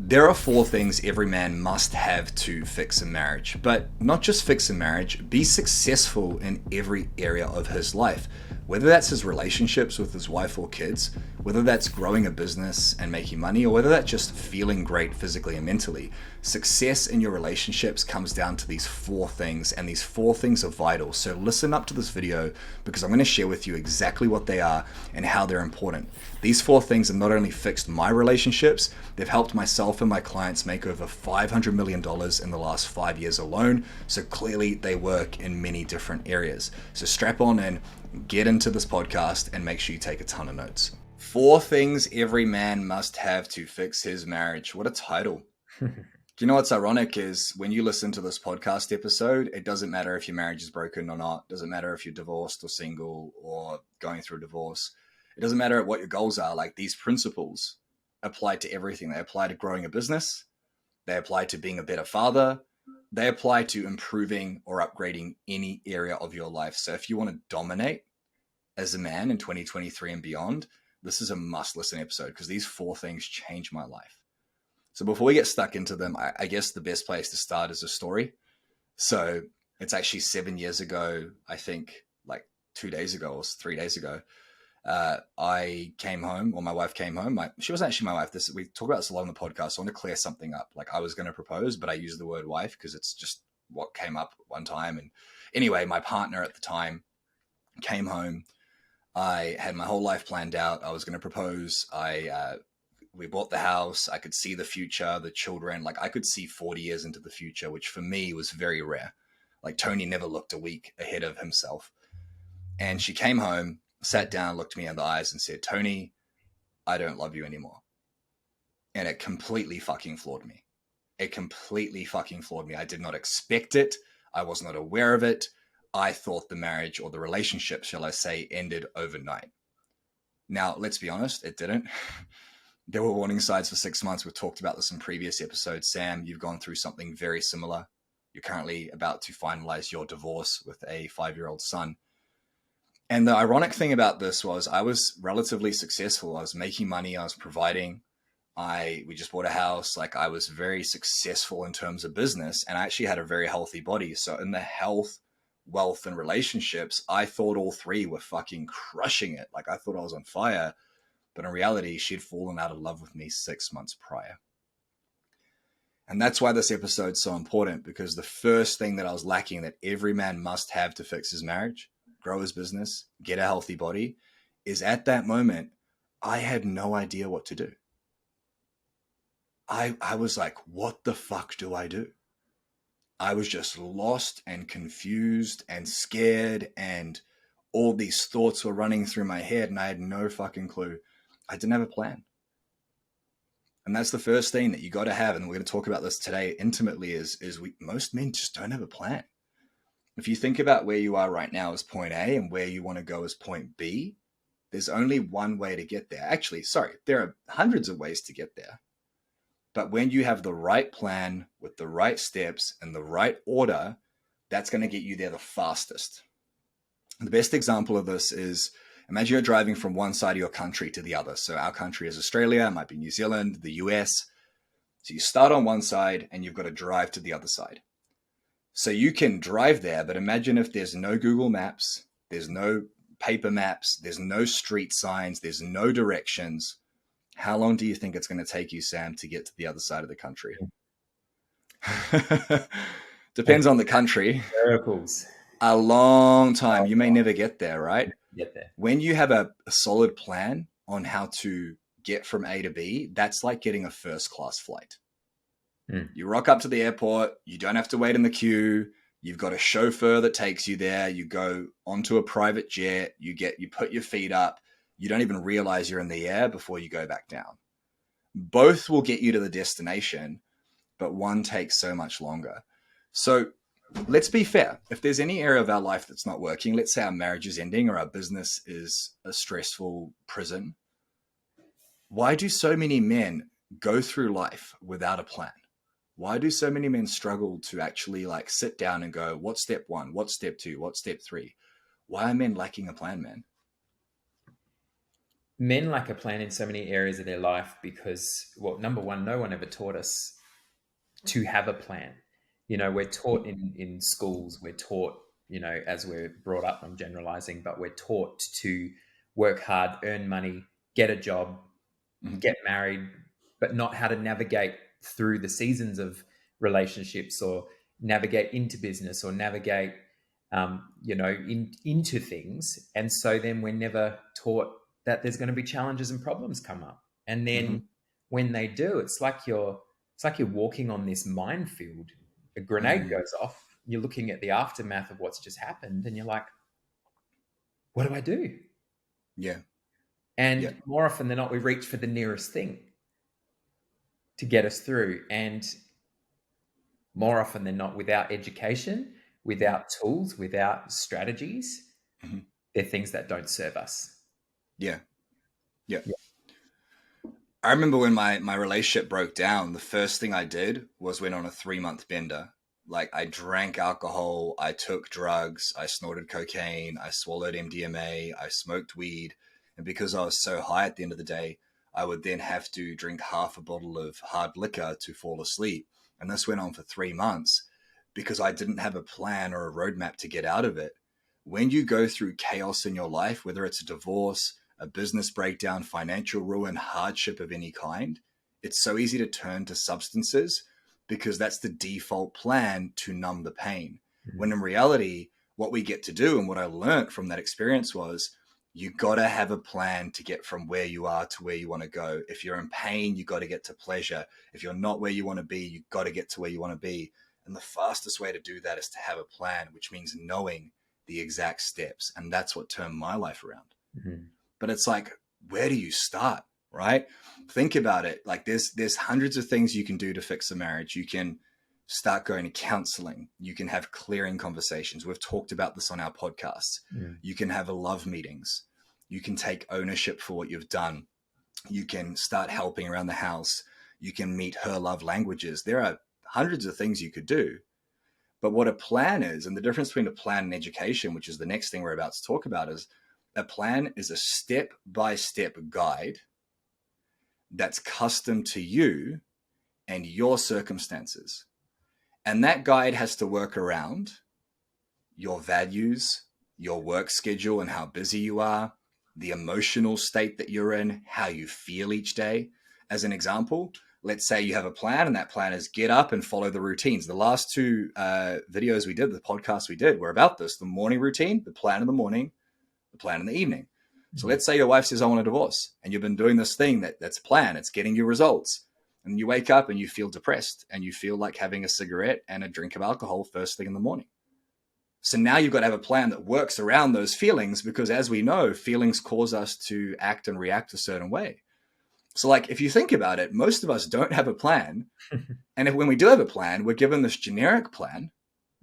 There are four things every man must have to fix a marriage, but not just fix a marriage, be successful in every area of his life. Whether that's his relationships with his wife or kids, whether that's growing a business and making money, or whether that's just feeling great physically and mentally, success in your relationships comes down to these four things, and these four things are vital. So listen up to this video because I'm going to share with you exactly what they are and how they're important. These four things have not only fixed my relationships, they've helped myself and my clients make over $500 million in the last 5 years alone. So clearly they work in many different areas. So strap on in, get into this podcast, and make sure you take a ton of notes. Four things every man must have to fix his marriage. What a title. Do you know what's ironic is when you listen to this podcast episode, it doesn't matter if your marriage is broken or not. It doesn't matter if you're divorced or single or going through a divorce. It doesn't matter what your goals are. Like, these principles apply to everything. They apply to growing a business. They apply to being a better father. They apply to improving or upgrading any area of your life. So if you want to dominate as a man in 2023 and beyond, this is a must listen episode because these four things changed my life. So before we get stuck into them, I guess the best place to start is a story. So it's actually 7 years ago, I think like 2 days ago or 3 days ago. I came home, or my wife came home. She wasn't actually my wife. We talk about this a lot on the podcast. So I want to clear something up. Like, I was going to propose, but I used the word wife because it's just what came up one time. And anyway, my partner at the time came home. I had my whole life planned out. I was going to propose. We bought the house. I could see the future, the children. Like, I could see 40 years into the future, which for me was very rare. Like, Tony never looked a week ahead of himself. And she came home, sat down, looked me in the eyes and said, "Tony, I don't love you anymore." And it completely fucking floored me. It completely fucking floored me. I did not expect it. I was not aware of it. I thought the marriage, or the relationship, shall I say, ended overnight. Now, let's be honest, it didn't. There were warning signs for 6 months. We've talked about this in previous episodes. Sam, you've gone through something very similar. You're currently about to finalize your divorce with a 5-year-old son. And the ironic thing about this was I was relatively successful. I was making money. I was providing. We just bought a house. Like, I was very successful in terms of business, and I actually had a very healthy body. So in the health, wealth, and relationships, I thought all three were fucking crushing it. Like, I thought I was on fire. But in reality, she'd fallen out of love with me 6 months prior. And that's why this episode's so important, because the first thing that I was lacking that every man must have to fix his marriage, grow his business, get a healthy body, is at that moment, I had no idea what to do. I was like, what the fuck do I do? I was just lost and confused and scared, and all these thoughts were running through my head, and I had no fucking clue. I didn't have a plan. And that's the first thing that you got to have. And we're going to talk about this today intimately is most men just don't have a plan. If you think about where you are right now as point A and where you want to go as point B, there's only one way to get there. Actually, sorry, there are hundreds of ways to get there. But when you have the right plan with the right steps and the right order, that's going to get you there the fastest. The best example of this is, imagine you're driving from one side of your country to the other. So our country is Australia, it might be New Zealand, the US. So you start on one side and you've got to drive to the other side. So you can drive there, but imagine if there's no Google Maps, there's no paper maps, there's no street signs, there's no directions. How long do you think it's going to take you, Sam, to get to the other side of the country? Depends on the country. Miracles. A long time. You may never get there, right? Get there. When you have a solid plan on how to get from A to B, that's like getting a first class flight. You rock up to the airport. You don't have to wait in the queue. You've got a chauffeur that takes you there. You go onto a private jet. You put your feet up. You don't even realize you're in the air before you go back down. Both will get you to the destination, but one takes so much longer. So let's be fair. If there's any area of our life that's not working, let's say our marriage is ending or our business is a stressful prison, why do so many men go through life without a plan? Why do so many men struggle to actually like sit down and go, what's step one? What's step two? What's step three? Why are men lacking a plan, man? men lack a plan in so many areas of their life because, well, number one, no one ever taught us to have a plan. We're taught in schools, we're taught, as we're brought up, I'm generalizing, but we're taught to work hard, earn money, get a job, Mhm. get married, but not how to navigate through the seasons of relationships or navigate into business or navigate, into things. And so then we're never taught that there's going to be challenges and problems come up. And then Mhm. when they do, it's like you're walking on this minefield. A grenade Mm. goes off. You're looking at the aftermath of what's just happened, and you're like, "What do I do?" Yeah. Yeah. And more often than not, we reach for the nearest thing to get us through. And more often than not, without education, Mhm. without tools, without strategies, Mhm. they're things that don't serve us. Yeah. Yeah. Yeah. I remember when my relationship broke down, the first thing I did was went on a 3 month bender. Like I drank alcohol, I took drugs, I snorted cocaine, I swallowed MDMA, I smoked weed. And because I was so high at the end of the day, I would then have to drink half a bottle of hard liquor to fall asleep. And this went on for 3 months because I didn't have a plan or a roadmap to get out of it. When you go through chaos in your life, whether it's a divorce, a business breakdown, financial ruin, hardship of any kind, it's so easy to turn to substances because that's the default plan to numb the pain. Mhm. When in reality, what we get to do and what I learned from that experience was you got to have a plan to get from where you are to where you want to go. If you're in pain, you got to get to pleasure. If you're not where you want to be, you got to get to where you want to be. And the fastest way to do that is to have a plan, which means knowing the exact steps. And that's what turned my life around. Mhm. But it's like, where do you start? Right? Think about it. Like there's hundreds of things you can do to fix a marriage. You can start going to counseling. You can have clearing conversations. We've talked about this on our podcasts. Mhm. You can have a love meetings. You can take ownership for what you've done. You can start helping around the house. You can meet her love languages. There are hundreds of things you could do. But what a plan is, and the difference between a plan and education, which is the next thing we're about to talk about, is a plan is a step by step guide that's custom to you and your circumstances. And that guide has to work around your values, your work schedule, and how busy you are, the emotional state that you're in, how you feel each day. As an example, let's say you have a plan, and that plan is get up and follow the routines. The last two videos we did, the podcast we did, were about this: the morning routine, the plan in the morning, the plan in the evening. So Mhm. let's say your wife says, I want a divorce, and you've been doing this thing that's a plan, it's getting you results. And you wake up and you feel depressed and you feel like having a cigarette and a drink of alcohol first thing in the morning. So now you've got to have a plan that works around those feelings because, as we know, feelings cause us to act and react a certain way. So, like, if you think about it, most of us don't have a plan. And when we do have a plan, we're given this generic plan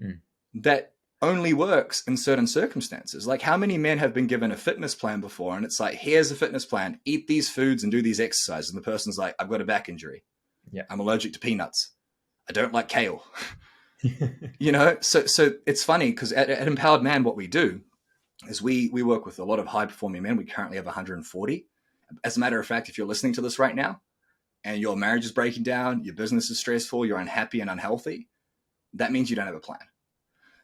Mhm. that only works in certain circumstances. Like, how many men have been given a fitness plan before? And it's like, here's a fitness plan, eat these foods and do these exercises. And the person's like, I've got a back injury. Yeah. I'm allergic to peanuts. I don't like kale. So it's funny because at Empowered Man, what we do is we work with a lot of high performing men. We currently have 140. As a matter of fact, if you're listening to this right now and your marriage is breaking down, your business is stressful, you're unhappy and unhealthy, that means you don't have a plan.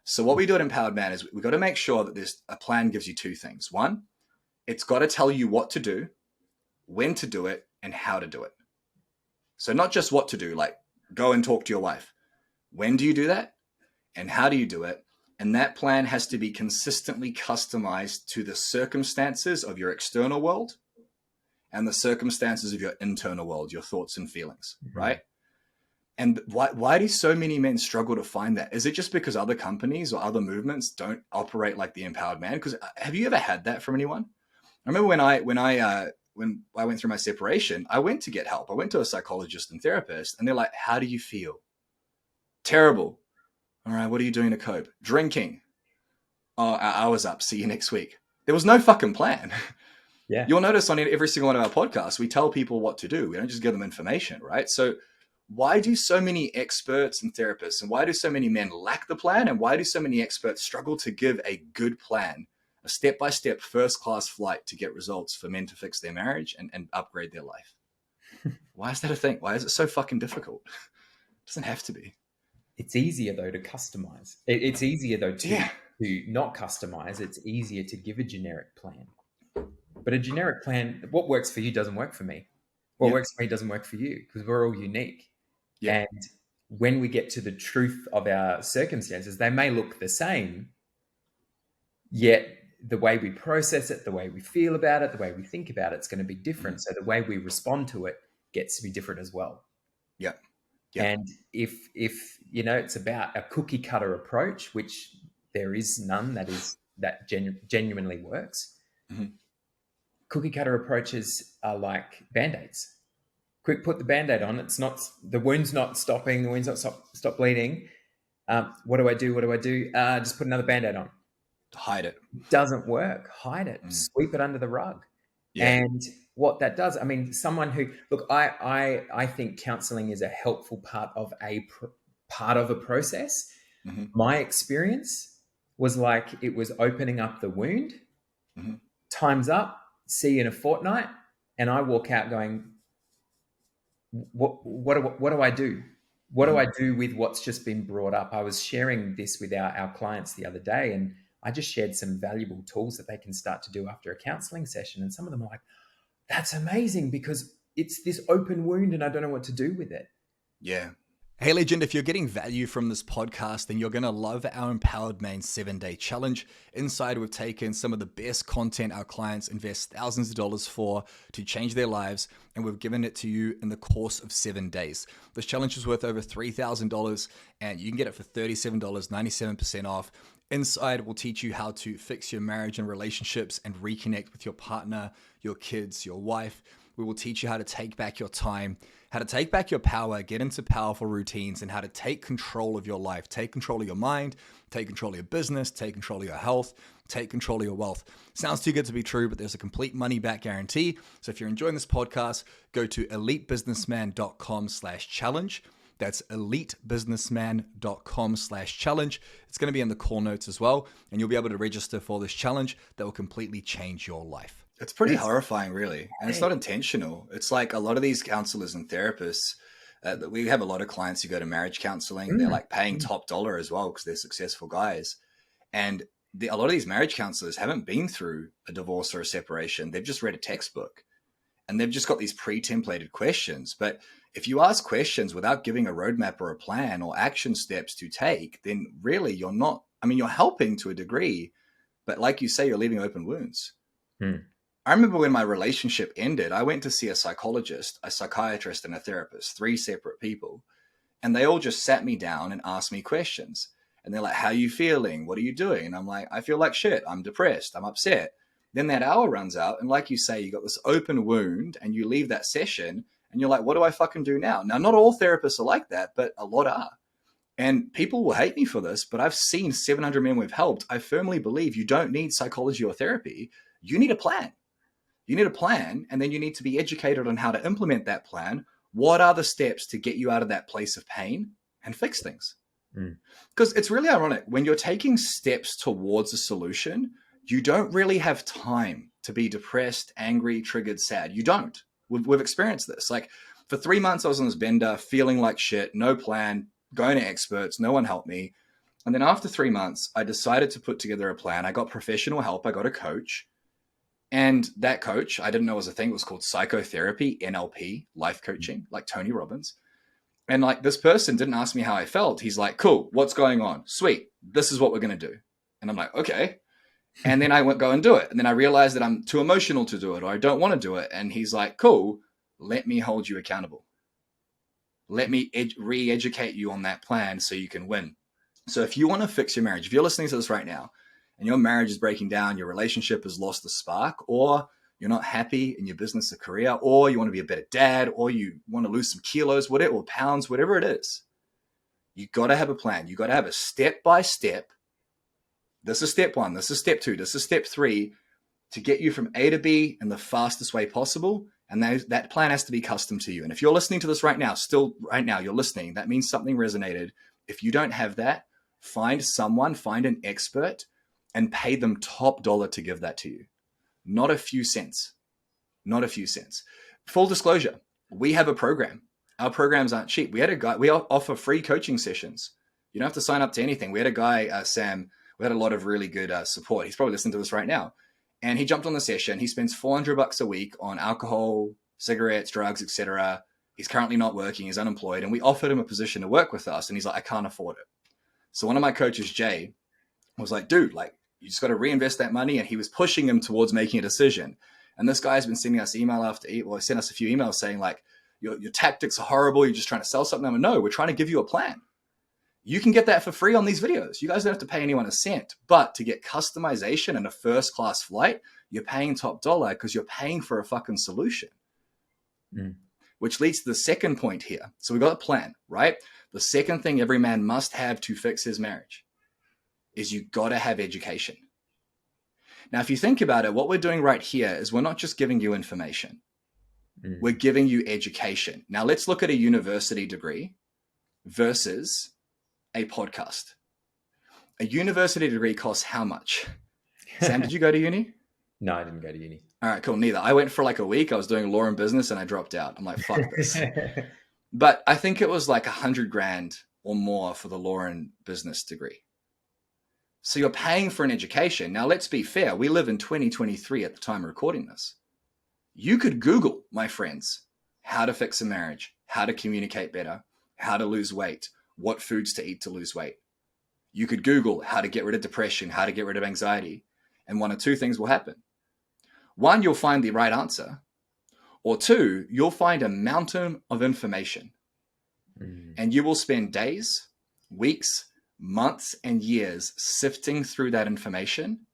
So what we do at Empowered Man is we've got to make sure that this a plan gives you two things. One, it's got to tell you what to do, when to do it, and how to do it. So not just what to do, like go and talk to your wife. When do you do that? And how do you do it? And that plan has to be consistently customized to the circumstances of your external world and the circumstances of your internal world, your thoughts and feelings, Mhm. right? And why do so many men struggle to find that? Is it just because other companies or other movements don't operate like the Empowered Man? Because have you ever had that from anyone? I remember when I went through my separation, I went to get help. I went to a psychologist and therapist, and they're like, "How do you feel?" Terrible. All right, what are you doing to cope? Drinking. Oh, I was up. See you next week. There was no fucking plan. Yeah. You'll notice on every single one of our podcasts, we tell people what to do. We don't just give them information, right? So why do so many experts and therapists and why do so many men lack the plan and why do so many experts struggle to give a good plan, a step-by-step first-class flight to get results for men to fix their marriage and upgrade their life. Why is that a thing? Why is it so fucking difficult? It doesn't have to be. It's easier though to customize. It's easier though to Yeah. to not customize. It's easier to give a generic plan. But a generic plan, what works for you doesn't work for me. What works for me doesn't work for you, because we're all unique. Yeah. And when we get to the truth of our circumstances, they may look the same, yet the way we process it, the way we feel about it, the way we think about it, it's going to be different. So the way we respond to it gets to be different as well. Yeah. And if it's about a cookie cutter approach, which there is none that genuinely works. Mm-hmm. Cookie cutter approaches are like Band-Aids. Quick, put the Band-Aid on. It's not, the wound's not stopping. The wound's not stop bleeding. What do I do? Just put another Band-Aid on. Hide it. Doesn't work. Hide it. Sweep it under the rug. Yeah. And what that does, I mean, someone who, look, I think counseling is a helpful part of a process. Mm-hmm. My experience was like it was opening up the wound. Mm-hmm. Time's up. See you in a fortnight. And I walk out going, what do I do? What do I do with what's just been brought up? I was sharing this with our clients the other day, and I just shared some valuable tools that they can start to do after a counseling session. And some of them are like, that's amazing because it's this open wound and I don't know what to do with it. Yeah. Hey, legend, if you're getting value from this podcast, then you're going to love our Empowered Man 7-Day Challenge. Inside, we've taken some of the best content our clients invest thousands of dollars for to change their lives, and we've given it to you in the course of 7 days. This challenge is worth over $3,000, and you can get it for $37, 97% off. Inside, we'll teach you how to fix your marriage and relationships and reconnect with your partner, your kids, your wife. We will teach you how to take back your time, how to take back your power, get into powerful routines, and how to take control of your life, take control of your mind, take control of your business, take control of your health, take control of your wealth. Sounds too good to be true, but there's a complete money back guarantee. So if you're enjoying this podcast, go to elitebusinessman.com/challenge. That's elitebusinessman.com/challenge. It's going to be in the call notes as well, and you'll be able to register for this challenge that will completely change your life. It's pretty horrifying, really. And it's not intentional. It's like a lot of these counselors and therapists, we have a lot of clients who go to marriage counseling. They're like paying top dollar as well because they're successful guys. And a lot of these marriage counselors haven't been through a divorce or a separation. They've just read a textbook and they've just got these pre-templated questions. But if you ask questions without giving a roadmap or a plan or action steps to take, then really you're not, I mean, you're helping to a degree, but like you say, you're leaving open wounds. I remember when my relationship ended, I went to see a psychologist, a psychiatrist, and a therapist, 3 separate people. And they all just sat me down and asked me questions. And they're like, how are you feeling? What are you doing? And I'm like, I feel like shit. I'm depressed. I'm upset. Then that hour runs out. And like you say, you got this open wound and you leave that session and you're like, what do I fucking do now? Now, not all therapists are like that, but a lot are. And people will hate me for this, but I've seen 700 men we've helped. I firmly believe you don't need psychology or therapy. You need a plan. You need a plan, and then you need to be educated on how to implement that plan. What are the steps to get you out of that place of pain and fix things? Because it's really ironic. When you're taking steps towards a solution, you don't really have time to be depressed, angry, triggered, sad. You don't. We've experienced this. Like for 3 months, I was on this bender, feeling like shit, no plan, going to experts, no one helped me. And then after 3 months, I decided to put together a plan. I got professional help. I got a coach. And that coach, I didn't know was a thing. It was called psychotherapy, NLP, life coaching, like Tony Robbins. And like this person didn't ask me how I felt. He's like, cool, what's going on? Sweet. This is what we're going to do. And I'm like, okay. And then I went go and do it. And then I realized that I'm too emotional to do it or I don't want to do it. And he's like, cool, let me hold you accountable. Let me re-educate you on that plan so you can win. So if you want to fix your marriage, if you're listening to this right now, and your marriage is breaking down, your relationship has lost the spark, or you're not happy in your business or career, or you want to be a better dad, or you want to lose some kilos, whatever, or pounds, whatever it is, you got to have a plan. You got to have a step-by-step. This is step 1. This is step 2. This is step 3 to get you from A to B in the fastest way possible. And that plan has to be custom to you. And if you're listening to this right now, still right now, you're listening, that means something resonated. If you don't have that, find an expert and pay them top dollar to give that to you. Not a few cents. Not a few cents. Full disclosure, we have a program. Our programs aren't cheap. We had a guy, we offer free coaching sessions. You don't have to sign up to anything. We had a guy, Sam, we had a lot of really good support. He's probably listening to this right now. And he jumped on the session. He spends $400 a week on alcohol, cigarettes, drugs, etc. He's currently not working. He's unemployed. And we offered him a position to work with us. And he's like, I can't afford it. So one of my coaches, Jay, was like, dude, like, you just got to reinvest that money. And he was pushing him towards making a decision. And this guy's been sending us email after email. Well, he sent us a few emails saying like, your tactics are horrible. You're just trying to sell something. I'm like, no, we're trying to give you a plan. You can get that for free on these videos. You guys don't have to pay anyone a cent. But to get customization and a first-class flight, you're paying top dollar because you're paying for a fucking solution. Which leads to the second point here. So we've got a plan, right? The second thing every man must have to fix his marriage is you got to have education. Now, if you think about it, what we're doing right here is we're not just giving you information. We're giving you education. Now, let's look at a university degree versus a podcast. A university degree costs how much? Sam, did you go to uni? No, I didn't go to uni. All right, cool. Neither. I went for like a week. I was doing law and business and I dropped out. I'm like, fuck this. But I think it was like $100,000 or more for the law and business degree. So you're paying for an education. Now, let's be fair. We live in 2023 at the time of recording this. You could Google, my friends, how to fix a marriage, how to communicate better, how to lose weight, what foods to eat to lose weight. You could Google how to get rid of depression, how to get rid of anxiety. And one of two things will happen. One, you'll find the right answer. Or two, you'll find a mountain of information. And you will spend days, weeks, months, and years sifting through that information.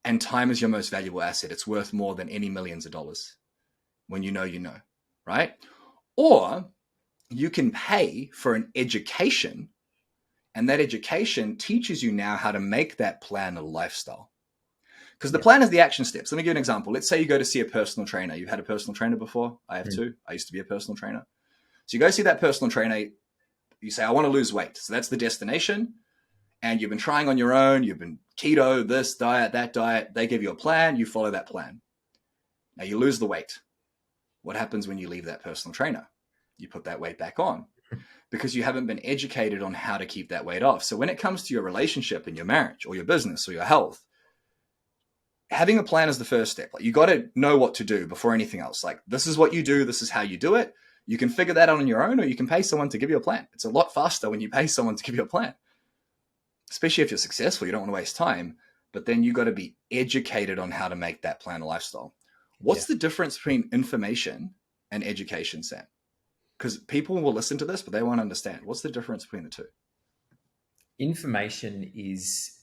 And time is your most valuable asset. It's worth more than any millions of dollars. When you know, right? Or you can pay for an education, and that education teaches you now how to make that plan a lifestyle. Because the plan is the action steps. Let me give you an example. Let's say you go to see a personal trainer. You've had a personal trainer before? I have too. I used to be a personal trainer. So you go see that personal trainer. You say, I want to lose weight. So that's the destination. And you've been trying on your own. You've been keto, this diet, that diet. They give you a plan. You follow that plan. Now you lose the weight. What happens when you leave that personal trainer? You put that weight back on because you haven't been educated on how to keep that weight off. So when it comes to your relationship and your marriage or your business or your health, having a plan is the first step. Like, you got to know what to do before anything else. Like, this is what you do. This is how you do it. You can figure that out on your own, or you can pay someone to give you a plan. It's a lot faster when you pay someone to give you a plan, especially if you're successful. You don't want to waste time, but then you got to be educated on how to make that plan a lifestyle. What's the difference between information and education, Sam? Because people will listen to this, but they won't understand. What's the difference between the two? Information is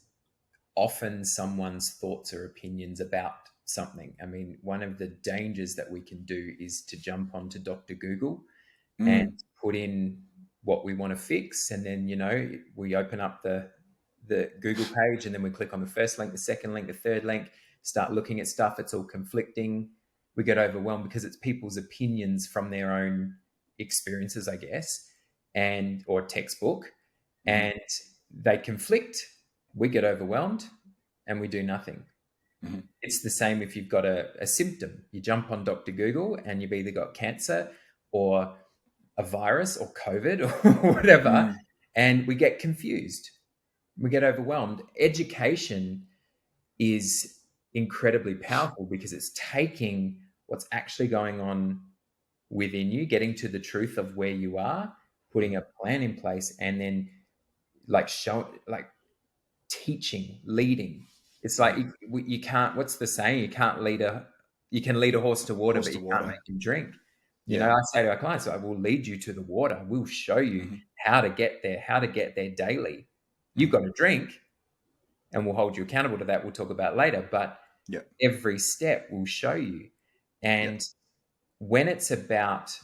often someone's thoughts or opinions about something. I mean, one of the dangers that we can do is to jump onto Dr. Google and put in what we want to fix. And then, we open up the Google page and then we click on the first link, the second link, the third link, start looking at stuff. It's all conflicting. We get overwhelmed because it's people's opinions from their own experiences, I guess, or textbook, and they conflict. We get overwhelmed and we do nothing. It's the same if you've got a symptom. You jump on Dr. Google and you've either got cancer or a virus or COVID or whatever, and we get confused. We get overwhelmed. Education is incredibly powerful because it's taking what's actually going on within you, getting to the truth of where you are, putting a plan in place, and then teaching, leading. It's like you can't. What's the saying? You can lead a horse to water, but you can't make him drink. You know, I say to our clients, I will lead you to the water. We'll show you how to get there daily. You've got to drink, and we'll hold you accountable to that. We'll talk about later, but every step will show you. And when it's about,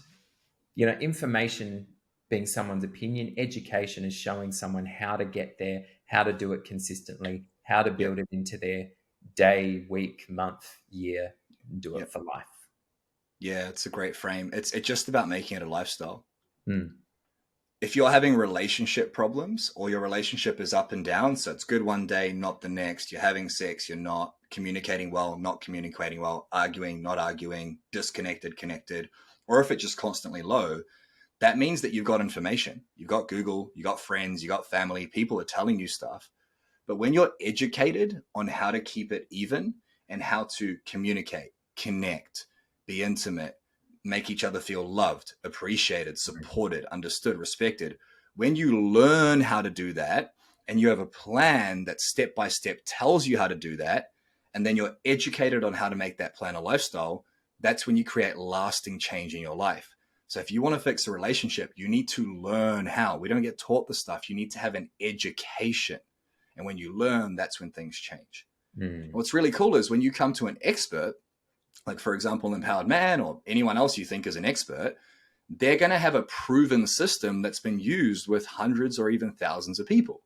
information being someone's opinion, education is showing someone how to get there, how to do it consistently, how to build it into their day, week, month, year, and do it for life. Yeah, it's a great frame. It's just about making it a lifestyle. if you're having relationship problems or your relationship is up and down, so it's good one day, not the next, you're having sex, you're not communicating well, not communicating well, arguing, not arguing, disconnected, connected, or if it's just constantly low, that means that you've got information. You've got Google, you got friends, you got family, people are telling you stuff. But when you're educated on how to keep it even and how to communicate, connect, be intimate, make each other feel loved, appreciated, supported, understood, respected. When you learn how to do that and you have a plan that step by step tells you how to do that, and then you're educated on how to make that plan a lifestyle, that's when you create lasting change in your life. So if you want to fix a relationship, you need to learn how. We don't get taught the stuff. You need to have an education. And when you learn, that's when things change. What's really cool is when you come to an expert, like for example, Empowered Man or anyone else you think is an expert, they're going to have a proven system that's been used with hundreds or even thousands of people.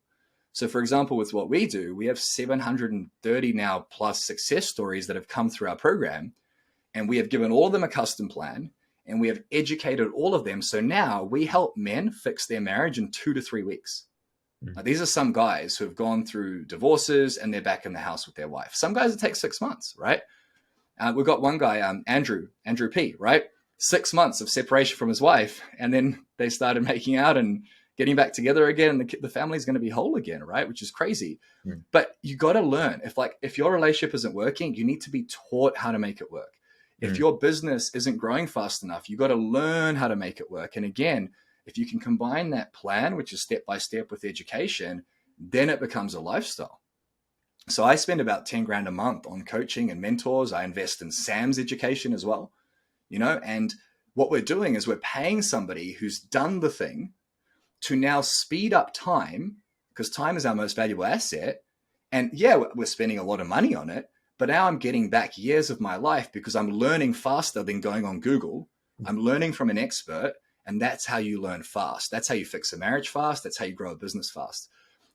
So for example, with what we do, we have 730 now plus success stories that have come through our program, and we have given all of them a custom plan, and we have educated all of them. So now we help men fix their marriage in 2 to 3 weeks. Now, these are some guys who have gone through divorces and they're back in the house with their wife. Some guys it takes 6 months, right? We've got one guy, Andrew P, right? 6 months of separation from his wife. And then they started making out and getting back together again. And the family's going to be whole again, right? Which is crazy. But you got to learn. If your relationship isn't working, you need to be taught how to make it work. If your business isn't growing fast enough, you got to learn how to make it work. And again, if you can combine that plan, which is step by step, with education, then it becomes a lifestyle. So I spend about 10 grand a month on coaching and mentors. I invest in Sam's education as well, and what we're doing is we're paying somebody who's done the thing to now speed up time, because time is our most valuable asset. And yeah, we're spending a lot of money on it, but now I'm getting back years of my life because I'm learning faster than going on Google. I'm learning from an expert, and that's how you learn fast. That's how you fix a marriage fast. That's how you grow a business fast.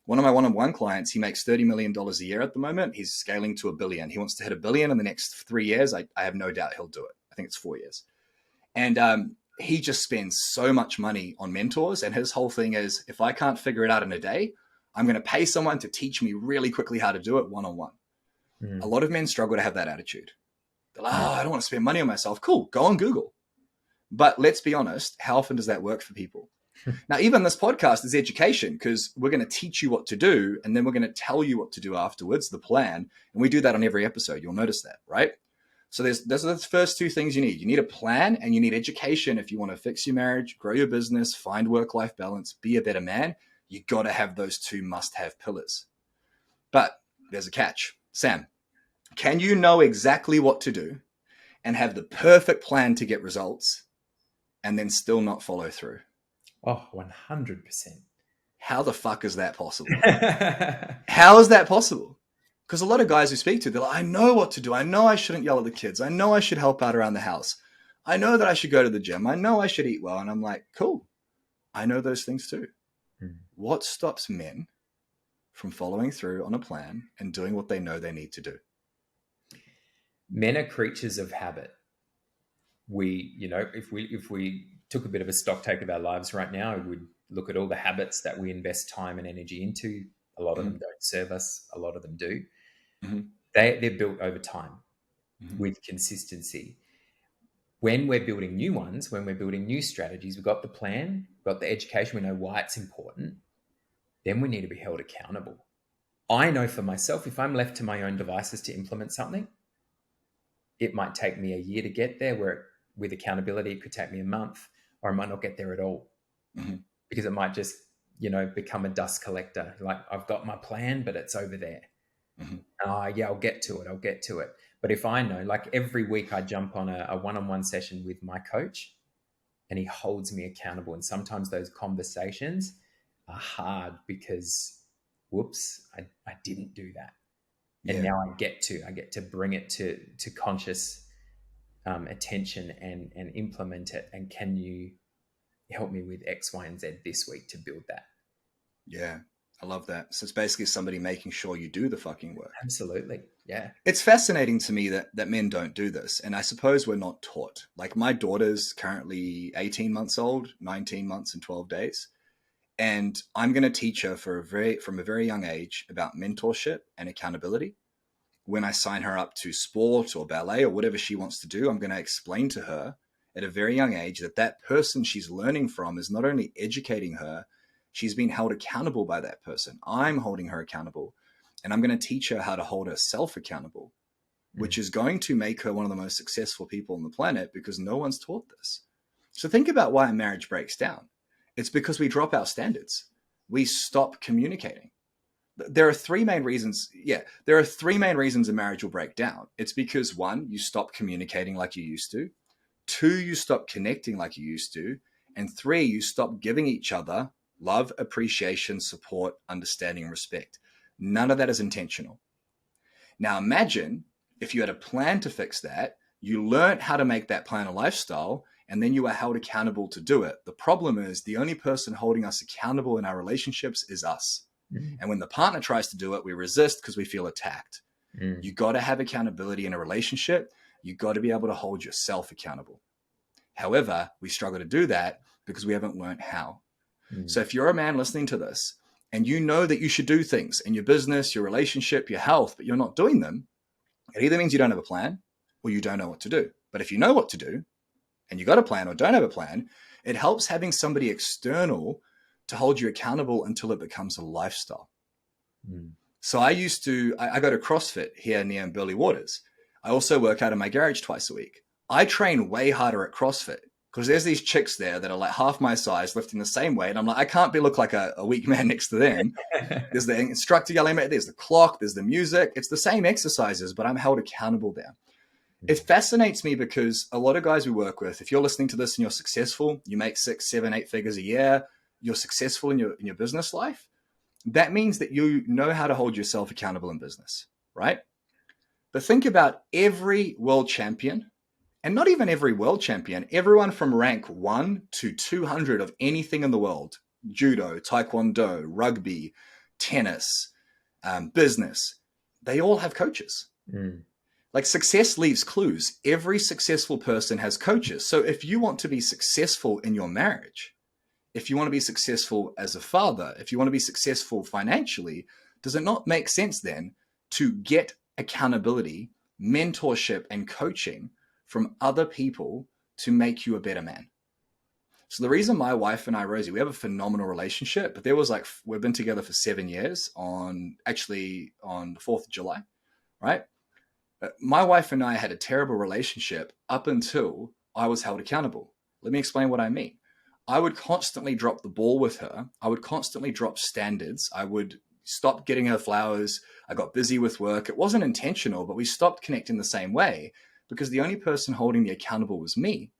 One of my one-on-one clients, he makes $30 million a year at the moment. He's scaling to $1 billion. He wants to hit $1 billion in the next 3 years. I have no doubt he'll do it. I think it's 4 years. And he just spends so much money on mentors. And his whole thing is, if I can't figure it out in a day, I'm going to pay someone to teach me really quickly how to do it one-on-one. A lot of men struggle to have that attitude. They're like, I don't want to spend money on myself. Cool, go on Google. But let's be honest, how often does that work for people? Now, even this podcast is education, because we're going to teach you what to do, and then we're going to tell you what to do afterwards, the plan. And we do that on every episode. You'll notice that, right? So those are the first two things you need. You need a plan and you need education if you want to fix your marriage, grow your business, find work-life balance, be a better man. You got to have those two must-have pillars. But there's a catch. Sam, can you know exactly what to do and have the perfect plan to get results and then still not follow through? Oh, 100%. How the fuck is that possible? How is that possible? Because a lot of guys who speak to, they're like, I know what to do. I know I shouldn't yell at the kids. I know I should help out around the house. I know that I should go to the gym. I know I should eat well. And I'm like, cool. I know those things too. What stops men from following through on a plan and doing what they know they need to do? Men are creatures of habit. If we took a bit of a stock take of our lives right now, we would look at all the habits that we invest time and energy into. A lot of them don't serve us. A lot of them do. They're built over time with consistency. When we're building new ones, when we're building new strategies, we've got the plan, we've got the education, we know why it's important. Then we need to be held accountable. I know for myself, if I'm left to my own devices to implement something, it might take me a year to get there, where with accountability, it could take me a month, or I might not get there at all because it might just, become a dust collector. Like, I've got my plan, but it's over there. I'll get to it. But if I know, like every week I jump on a one-on-one session with my coach and he holds me accountable. And sometimes those conversations are hard because, whoops, I didn't do that. And now I get to bring it to conscious attention and implement it. And can you help me with X, Y, and Z this week to build that? Yeah. I love that. So it's basically somebody making sure you do the fucking work. Absolutely. Yeah. It's fascinating to me that men don't do this. And I suppose we're not taught. Like, my daughter's currently 18 months old, 19 months and 12 days. And I'm going to teach her from a very young age about mentorship and accountability. When I sign her up to sport or ballet or whatever she wants to do, I'm going to explain to her at a very young age that that person she's learning from is not only educating her, she's being held accountable by that person. I'm holding her accountable. And I'm going to teach her how to hold herself accountable, which is going to make her one of the most successful people on the planet because no one's taught this. So think about why a marriage breaks down. It's because we drop our standards. We stop communicating. There are three main reasons. Yeah, there are three main reasons a marriage will break down. It's because one, you stop communicating like you used to. Two, you stop connecting like you used to. And three, you stop giving each other love, appreciation, support, understanding, and respect. None of that is intentional. Now imagine if you had a plan to fix that, you learned how to make that plan a lifestyle, and then you are held accountable to do it. The problem is the only person holding us accountable in our relationships is us. And when the partner tries to do it, we resist because we feel attacked. You got to have accountability in a relationship. You got to be able to hold yourself accountable. However, we struggle to do that because we haven't learned how. So if you're a man listening to this and you know that you should do things in your business, your relationship, your health, but you're not doing them, it either means you don't have a plan or you don't know what to do. But if you know what to do and you got a plan or don't have a plan, it helps having somebody external to hold you accountable until it becomes a lifestyle. So I go to CrossFit here near Burley Waters. I also work out in my garage twice a week. I train way harder at CrossFit because there's these chicks there that are like half my size lifting the same weight. And I'm like, I can't look like a weak man next to them. There's the instructor yelling at me, there's the clock, there's the music. It's the same exercises, but I'm held accountable there. It fascinates me because a lot of guys we work with, if you're listening to this and you're successful, you make 6, 7, 8 figures a year, you're successful in your business life, that means that you know how to hold yourself accountable in business, right? But think about every world champion, and not even every world champion, everyone from rank 1 to 200 of anything in the world, judo, taekwondo, rugby, tennis, business, they all have coaches. Like success leaves clues. Every successful person has coaches. So if you want to be successful in your marriage, if you want to be successful as a father, if you want to be successful financially, does it not make sense then to get accountability, mentorship, and coaching from other people to make you a better man? So the reason my wife and I, Rosie, we have a phenomenal relationship, but we've been together for 7 years on the 4th of July, right? My wife and I had a terrible relationship up until I was held accountable. Let me explain what I mean. I would constantly drop the ball with her. I would constantly drop standards. I would stop getting her flowers. I got busy with work. It wasn't intentional, but we stopped connecting the same way because the only person holding me accountable was me.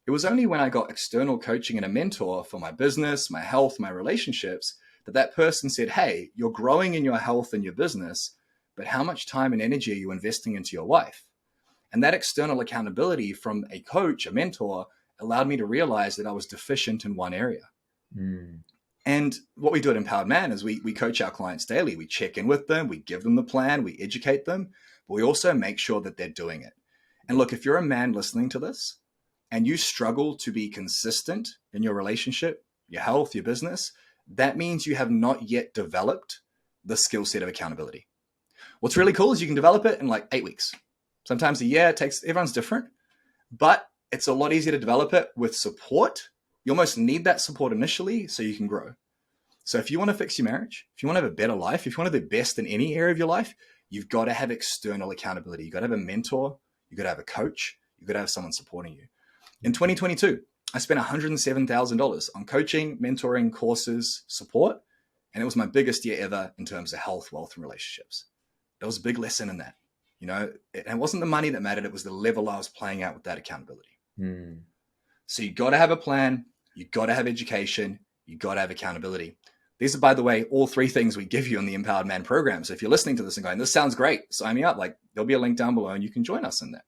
It was only when I got external coaching and a mentor for my business, my health, my relationships, that person said, hey, you're growing in your health and your business, but how much time and energy are you investing into your wife? And that external accountability from a coach, a mentor, allowed me to realize that I was deficient in one area. And what we do at Empowered Man is we coach our clients daily. We check in with them. We give them the plan. We educate them. But we also make sure that they're doing it. And look, if you're a man listening to this and you struggle to be consistent in your relationship, your health, your business, that means you have not yet developed the skill set of accountability. What's really cool is you can develop it in like 8 weeks. Sometimes a year. Everyone's different, but it's a lot easier to develop it with support. You almost need that support initially so you can grow. So if you want to fix your marriage, if you want to have a better life, if you want to be best in any area of your life, you've got to have external accountability. You've got to have a mentor. You've got to have a coach. You've got to have someone supporting you. In 2022, I spent $107,000 on coaching, mentoring, courses, support, and it was my biggest year ever in terms of health, wealth, and relationships. There was a big lesson in that. It wasn't the money that mattered. It was the level I was playing out with that accountability. So you got to have a plan. You got to have education. You got to have accountability. These are, by the way, all 3 things we give you in the Empowered Man program. So if you're listening to this and going, this sounds great, sign me up. Like there'll be a link down below and you can join us in that.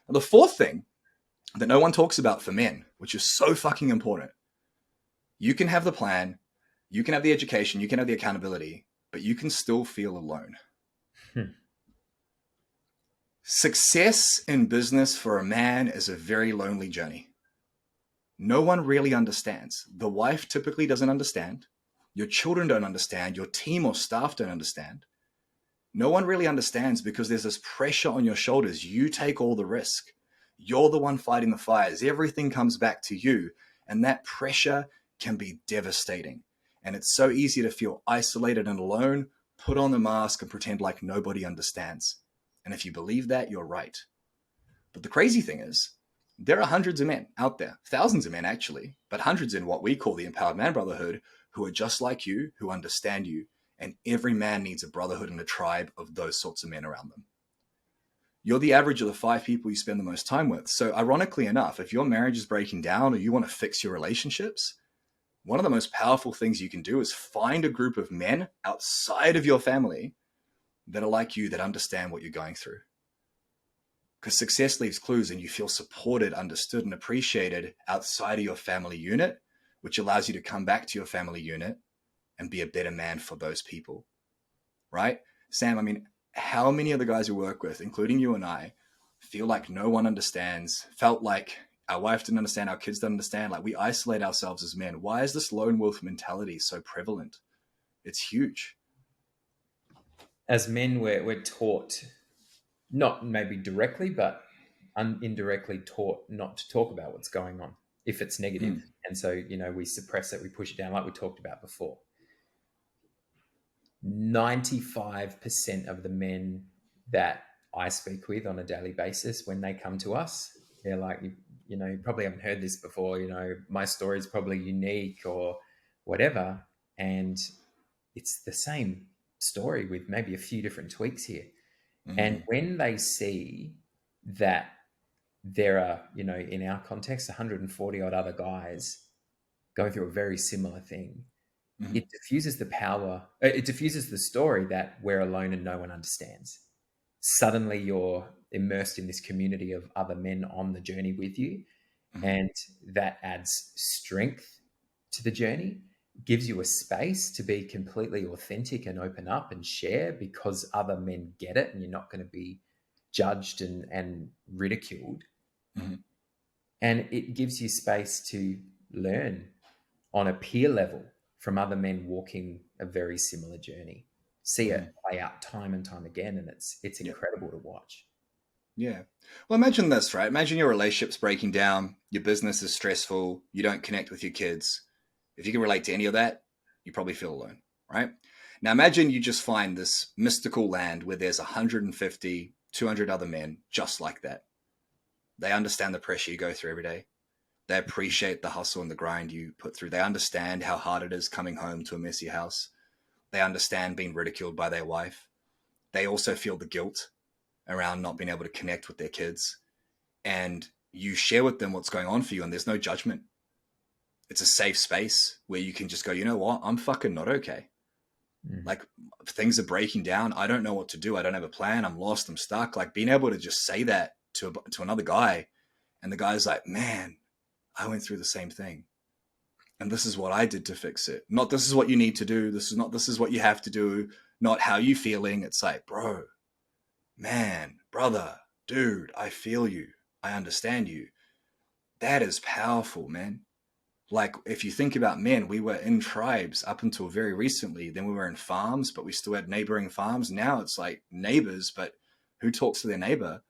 And the 4th thing that no one talks about for men, which is so fucking important, you can have the plan, you can have the education, you can have the accountability, but you can still feel alone. Success in business for a man is a very lonely journey. No one really understands. The wife typically doesn't understand. Your children don't understand. Your team or staff don't understand. No one really understands because there's this pressure on your shoulders. You take all the risk. You're the one fighting the fires. Everything comes back to you. And that pressure can be devastating. And it's so easy to feel isolated and alone, put on the mask and pretend like nobody understands. And if you believe that, you're right. But the crazy thing is, there are hundreds of men out there, thousands of men actually, but hundreds in what we call the Empowered Man Brotherhood, who are just like you, who understand you. And every man needs a brotherhood and a tribe of those sorts of men around them. You're the average of the 5 people you spend the most time with. So ironically enough, if your marriage is breaking down or you want to fix your relationships, one of the most powerful things you can do is find a group of men outside of your family that are like you, that understand what you're going through. Because success leaves clues and you feel supported, understood, and appreciated outside of your family unit, which allows you to come back to your family unit and be a better man for those people, right? Sam, I mean, how many of the guys we work with, including you and I, feel like no one understands, felt like our wife didn't understand, our kids didn't understand, like we isolate ourselves as men. Why is this lone wolf mentality so prevalent? It's huge. As men, we're taught, not maybe directly, but indirectly taught not to talk about what's going on if it's negative. And so, we suppress it, we push it down, like we talked about before. 95% of the men that I speak with on a daily basis, when they come to us, they're like, you probably haven't heard this before, my story is probably unique or whatever. And it's the same story with maybe a few different tweaks here. And when they see that there are, in our context, 140 odd other guys going through a very similar thing, it diffuses the story that we're alone and no one understands. Suddenly you're immersed in this community of other men on the journey with you. And that adds strength to the journey, gives you a space to be completely authentic and open up and share because other men get it and you're not going to be judged and ridiculed. And it gives you space to learn on a peer level from other men walking a very similar journey. See it play out time and time again, and it's incredible to watch. Yeah. Well, imagine this, right? Imagine your relationship's breaking down, your business is stressful, you don't connect with your kids. If you can relate to any of that, you probably feel alone, right? Now imagine you just find this mystical land where there's 150, 200 other men just like that. They understand the pressure you go through every day. They appreciate the hustle and the grind you put through. They understand how hard it is coming home to a messy house. They understand being ridiculed by their wife. They also feel the guilt around not being able to connect with their kids. And you share with them what's going on for you, and there's no judgment. It's a safe space where you can just go, you know what? I'm fucking not okay. Like things are breaking down. I don't know what to do. I don't have a plan. I'm lost. I'm stuck. Like being able to just say that to another guy, and the guy's like, man, I went through the same thing. And this is what I did to fix it. Not this is what you need to do. This is what you have to do. Not how you feeling. It's like, bro, man, brother, dude, I feel you. I understand you. That is powerful, man. Like if you think about men, we were in tribes up until very recently. Then we were in farms, but we still had neighboring farms. Now it's like neighbors, but who talks to their neighbor?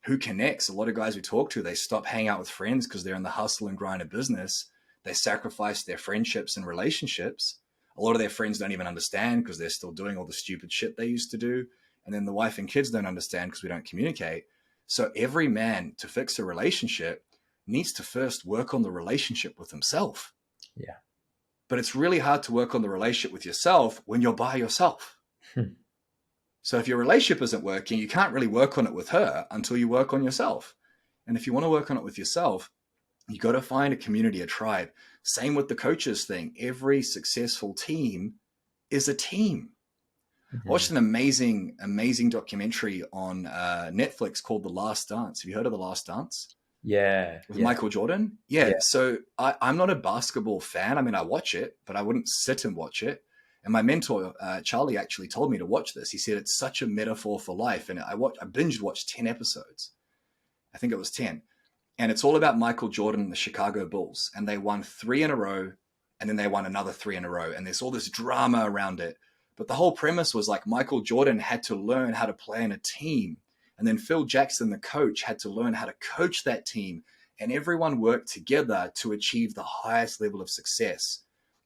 Who connects? A lot of guys we talk to, they stop hanging out with friends because they're in the hustle and grind of business. They sacrifice their friendships and relationships. A lot of their friends don't even understand because they're still doing all the stupid shit they used to do. And then the wife and kids don't understand because we don't communicate. So every man, to fix a relationship, needs to first work on the relationship with himself. Yeah. But it's really hard to work on the relationship with yourself when you're by yourself. So if your relationship isn't working, you can't really work on it with her until you work on yourself. And if you want to work on it with yourself, you got to find a community, a tribe. Same with the coaches thing. Every successful team is a team. I watched an amazing documentary on Netflix called The Last Dance. Have you heard of The Last Dance? Yeah. With Michael Jordan? Yeah. So I'm not a basketball fan. I mean, I watch it, but I wouldn't sit and watch it. And my mentor, Charlie, actually told me to watch this. He said, it's such a metaphor for life. And I binge watched 10 episodes. I think it was 10. And it's all about Michael Jordan and the Chicago Bulls. And they won 3 in a row, and then they won another 3 in a row. And there's all this drama around it. But the whole premise was like Michael Jordan had to learn how to play in a team. And then Phil Jackson, the coach, had to learn how to coach that team. And everyone worked together to achieve the highest level of success.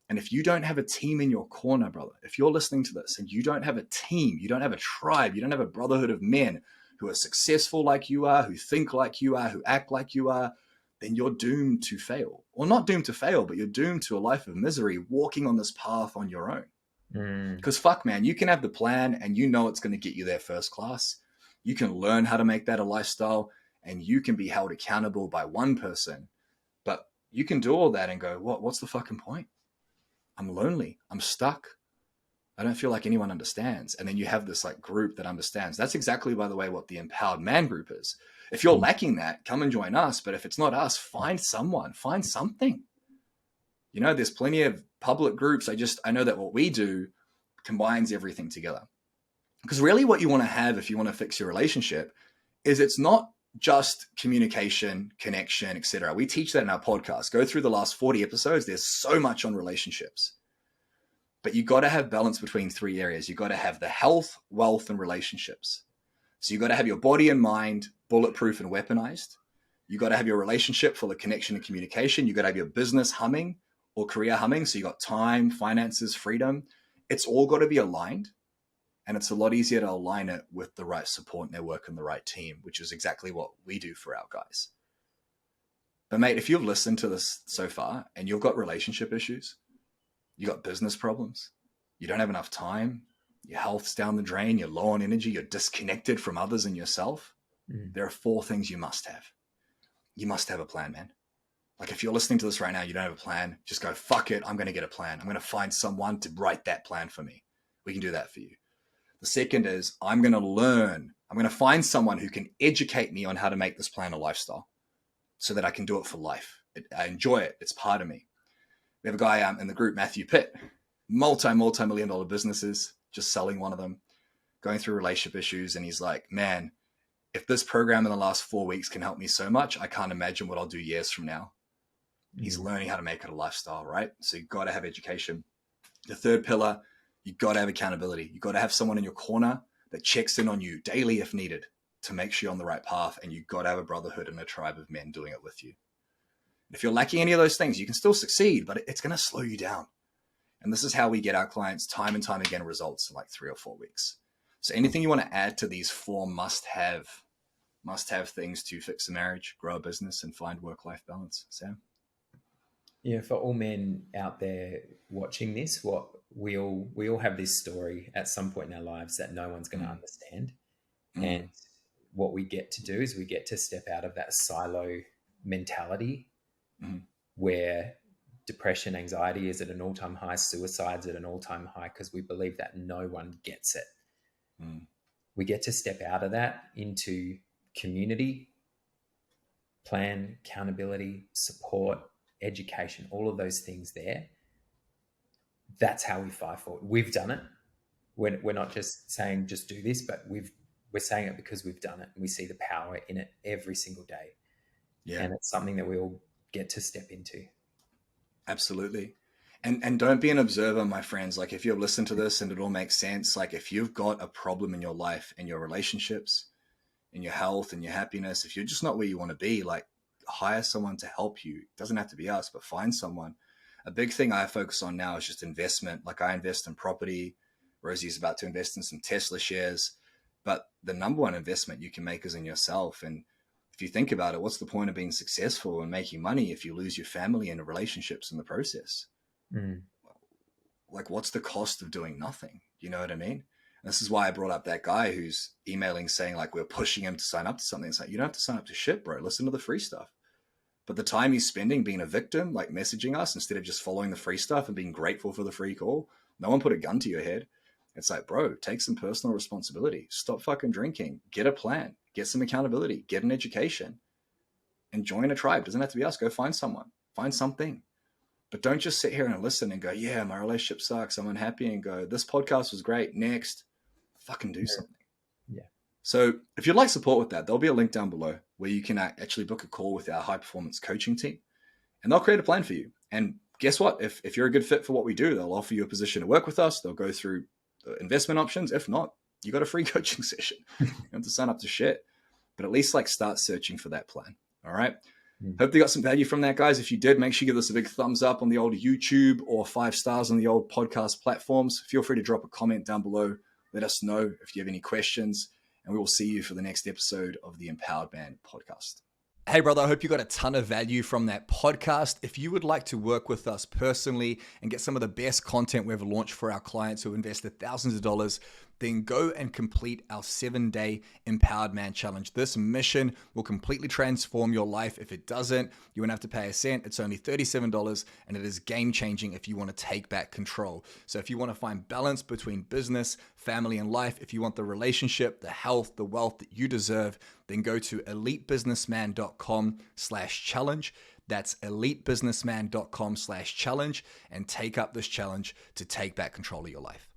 And if you don't have a team in your corner, brother, if you're listening to this and you don't have a team, you don't have a tribe, you don't have a brotherhood of men who are successful like you are, who think like you are, who act like you are, then you're doomed to fail. Or not doomed to fail, but you're doomed to a life of misery walking on this path on your own. Because fuck, man, you can have the plan and you know it's going to get you there first class. You can learn how to make that a lifestyle and you can be held accountable by one person. But you can do all that and go, what's the fucking point? I'm lonely. I'm stuck. I don't feel like anyone understands. And then you have this like group that understands. That's exactly, by the way, what the Empowered Man group is. If you're lacking that, come and join us. But if it's not us, find someone, find something. You know, there's plenty of public groups. I know that what we do combines everything together. Because really what you want to have if you want to fix your relationship is it's not just communication, connection, etc. We teach that in our podcast. Go through the last 40 episodes. There's so much on relationships. But you got to have balance between 3 areas. You got to have the health, wealth, and relationships. So you got to have your body and mind bulletproof and weaponized. You got to have your relationship full of connection and communication. You got to have your business humming or career humming. So you got time, finances, freedom. It's all got to be aligned. And it's a lot easier to align it with the right support network and the right team, which is exactly what we do for our guys. But mate, if you've listened to this so far and you've got relationship issues, you got business problems, you don't have enough time, your health's down the drain, you're low on energy, you're disconnected from others and yourself, there are 4 things you must have. You must have a plan, man. Like if you're listening to this right now, you don't have a plan, just go, fuck it, I'm going to get a plan. I'm going to find someone to write that plan for me. We can do that for you. The second is I'm going to find someone who can educate me on how to make this plan a lifestyle so that I can do it for life. I enjoy it. It's part of me. We have a guy in the group, Matthew Pitt, multi-million dollar businesses, just selling one of them, going through relationship issues. And he's like, man, if this program in the last 4 weeks can help me so much, I can't imagine what I'll do years from now. He's learning how to make it a lifestyle, right? So you've got to have education. The third pillar, you got to have accountability. You got to have someone in your corner that checks in on you daily if needed to make sure you're on the right path. And you got to have a brotherhood and a tribe of men doing it with you. And if you're lacking any of those things, you can still succeed, but it's going to slow you down. And this is how we get our clients time and time again results in like 3 or 4 weeks. So anything you want to add to these 4 must-have things to fix a marriage, grow a business, and find work-life balance, Sam? Yeah, for all men out there watching this, what we all have this story at some point in our lives that no one's going to understand. And what we get to do is we get to step out of that silo mentality where depression, anxiety is at an all-time high, suicide's at an all-time high because we believe that no one gets it. We get to step out of that into community, plan, accountability, support, education, all of those things there. That's how we fight for it. We've done it. We're not just saying just do this, but we're saying it because we've done it and we see the power in it every single day. Yeah. And it's something that we all get to step into. Absolutely. And don't be an observer, my friends. Like if you've listened to this and it all makes sense, like if you've got a problem in your life, in your relationships, in your health and your happiness, if you're just not where you want to be, like hire someone to help you. It doesn't have to be us, but find someone. A big thing I focus on now is just investment. Like I invest in property. Rosie's about to invest in some Tesla shares. But the number one investment you can make is in yourself. And if you think about it, what's the point of being successful and making money if you lose your family and relationships in the process? Like what's the cost of doing nothing? You know what I mean? And this is why I brought up that guy who's emailing saying like we're pushing him to sign up to something. It's like, you don't have to sign up to shit, bro. Listen to the free stuff. But the time he's spending being a victim, like messaging us instead of just following the free stuff and being grateful for the free call, no one put a gun to your head. It's like, bro, take some personal responsibility. Stop fucking drinking. Get a plan. Get some accountability. Get an education. And join a tribe. Doesn't have to be us. Go find someone. Find something. But don't just sit here and listen and go, yeah, my relationship sucks. I'm unhappy. And go, this podcast was great. Next. Fucking do something. Yeah. So if you'd like support with that, there'll be a link down below where you can actually book a call with our high performance coaching team, and they'll create a plan for you. And guess what? If you're a good fit for what we do, they'll offer you a position to work with us. They'll go through the investment options. If not, you got a free coaching session. You don't have to sign up to shit, but at least start searching for that plan. All right. Hope they got some value from that, guys. If you did, make sure you give us a big thumbs up on the old YouTube or 5 stars on the old podcast platforms. Feel free to drop a comment down below. Let us know if you have any questions, and we will see you for the next episode of the Empowered Man podcast. Hey, brother, I hope you got a ton of value from that podcast. If you would like to work with us personally and get some of the best content we've launched for our clients who have invested thousands of dollars, then go and complete our 7-day Empowered Man Challenge. This mission will completely transform your life. If it doesn't, you won't have to pay a cent. It's only $37, and it is game-changing if you want to take back control. So if you want to find balance between business, family, and life, if you want the relationship, the health, the wealth that you deserve, then go to elitebusinessman.com/challenge. That's elitebusinessman.com/challenge, and take up this challenge to take back control of your life.